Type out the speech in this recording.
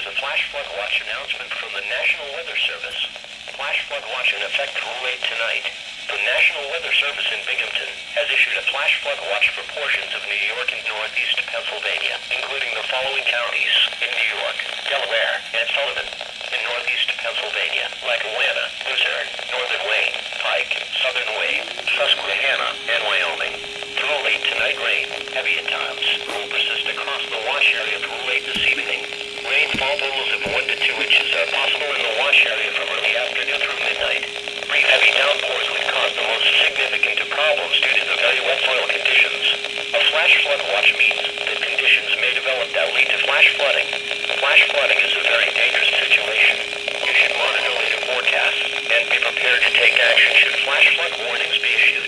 is a flash flood watch announcement from the National Weather Service. Flash flood watch in effect through late tonight. The National Weather Service in Binghamton has issued a flash flood watch for portions of New York and northeast Pennsylvania, including the following counties in New York: Delaware and Sullivan. In northeast Pennsylvania, Lackawanna, Luzerne, Northern Wayne, Pike, Southern Wayne, Susquehanna, and Wyoming. Through late tonight, rain, heavy at times, will persist across the watch area through late this evening. Rainfall totals of 1 to 2 inches are possible in the watch area from early afternoon through midnight. Brief heavy downpours would cause the most significant problems due to the very wet soil conditions. A flash flood watch means that conditions may develop that lead to flash flooding. Flash flooding is a very dangerous situation. You should monitor later forecasts and be prepared to take action should flash flood warnings be issued.